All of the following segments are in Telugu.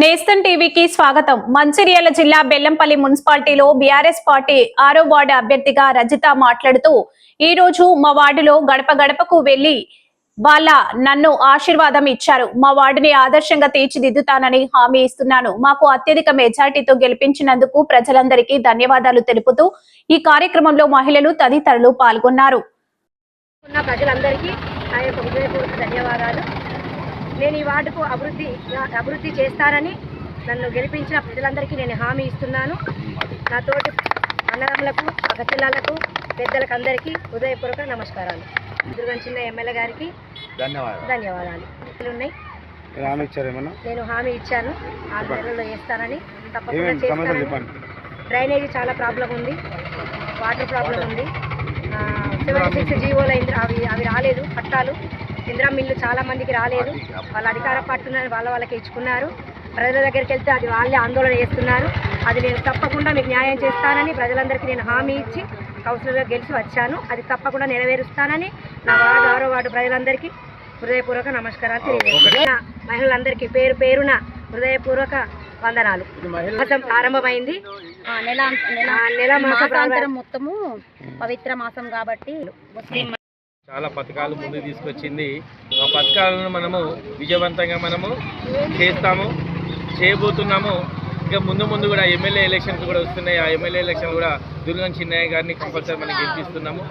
నేస్తం టీవీకి స్వాగతం. మంచిర్యాల జిల్లా బెల్లంపల్లి మున్సిపాలిటీలో బీఆర్ఎస్ పార్టీ 6వ వార్డు అభ్యర్థిగా రజిత మాట్లాడుతూ, ఈ రోజు మా వార్డులో గడప గడపకు వెళ్లి నన్ను ఆశీర్వాదం ఇచ్చారు. మా వార్డుని ఆదర్శంగా తీర్చిదిద్దుతానని హామీ ఇస్తున్నాను. మాకు అత్యధిక మెజార్టీతో గెలిపించినందుకు ప్రజలందరికీ ధన్యవాదాలు తెలుపుతూ ఈ కార్యక్రమంలో మహిళలు తదితరులు పాల్గొన్నారు. నేను ఈ వార్డుకు అభివృద్ధి చేస్తానని నన్ను గెలిపించిన ప్రజలందరికీ నేను హామీ ఇస్తున్నాను. నా తోటి అన్నదమ్ములకు, అక్కచెల్లెళ్లకు, పెద్దలకు అందరికీ హృదయపూర్వక నమస్కారాలు. దుర్గం చిన్న ఎమ్మెల్యే గారికి ధన్యవాదాలు. ఉన్నాయి, నేను హామీ ఇచ్చాను 6 నెలల్లో చేస్తానని, తప్పకుండా చేస్తానని. డ్రైనేజీ చాలా ప్రాబ్లం ఉంది, వాటర్ ప్రాబ్లం ఉంది. 76 జీవోలు అవి రాలేదు, పట్టాలు ఇందిరా మిల్లు చాలా మందికి రాలేదు. వాళ్ళ అధికార పట్టున వాళ్ళకి ఇచ్చుకున్నారు. ప్రజల దగ్గరికి వెళ్తే అది వాళ్ళే ఆందోళన చేస్తున్నారు. అది నేను తప్పకుండా మీకు న్యాయం చేస్తానని ప్రజలందరికీ నేను హామీ ఇచ్చి కౌన్సిలర్గా గెలిచి వచ్చాను. అది తప్పకుండా నెరవేరుస్తానని నా వార్డు 6వ వార్డు ప్రజలందరికీ హృదయపూర్వక నమస్కారాలు తెలియజేస్తున్నా. మహిళలందరికీ పేరు పేరున హృదయపూర్వక వందనాలు. మాసం ప్రారంభమైంది. నెల మాసం మొత్తము పవిత్ర మాసం కాబట్టి చాలా పథకాలు ముందుకు తీసుకొచ్చింది. ఆ పథకాలను మనము విజయవంతంగా చేస్తాము, చేయబోతున్నాము. ఇంకా ముందు కూడా ఎమ్మెల్యే ఎలక్షన్స్ కూడా వస్తున్నాయి. ఆ ఎమ్మెల్యే ఎలక్షన్ కూడా దుర్గం చిన్నయ్య గారిని కంపల్సరీ మనం గెలిపిస్తున్నాము.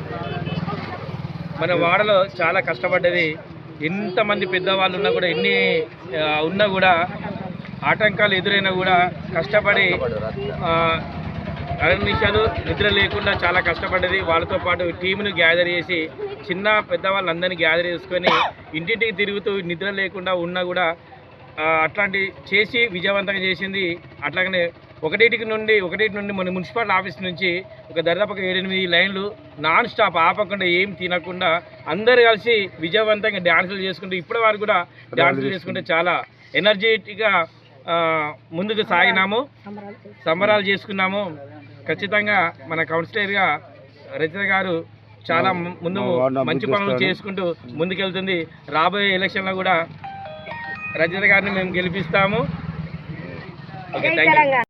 మన వాడలో చాలా కష్టపడ్డది. ఎంతమంది పెద్దవాళ్ళు ఉన్నా కూడా, ఎన్ని ఉన్నా కూడా, ఆటంకాలు ఎదురైనా కూడా కష్టపడి 2 నిమిషాలు నిద్ర లేకుండా చాలా కష్టపడ్డది. వాళ్ళతో పాటు టీమును గ్యాదర్ చేసి, చిన్న పెద్దవాళ్ళందరినీ గ్యాదర్ చేసుకొని ఇంటింటికి తిరుగుతూ నిద్ర లేకుండా ఉన్నా కూడా అట్లాంటి చేసి విజయవంతంగా చేసింది. అట్లాగనే ఒకటి నుండి మన మున్సిపల్ ఆఫీస్ నుంచి ఒక దాదాపు 7-8 లైన్లు నాన్ స్టాప్ ఆపకుండా, ఏం తినకుండా అందరు కలిసి విజయవంతంగా డ్యాన్సులు చేసుకుంటూ ఇప్పటి వరకు కూడా డ్యాన్సులు చేసుకుంటే చాలా ఎనర్జెటిక్గా ముందుకు సాగినాము, సంబరాలు చేసుకున్నాము. ఖచ్చితంగా మన కౌన్సిలర్గా రజిత గారు చాలా ముందు మంచి పనులు చేసుకుంటూ ముందుకెళ్తుంది. రాబోయే ఎలక్షన్లో కూడా రజిత గారిని మేము గెలిపిస్తాము. Okay, thank you.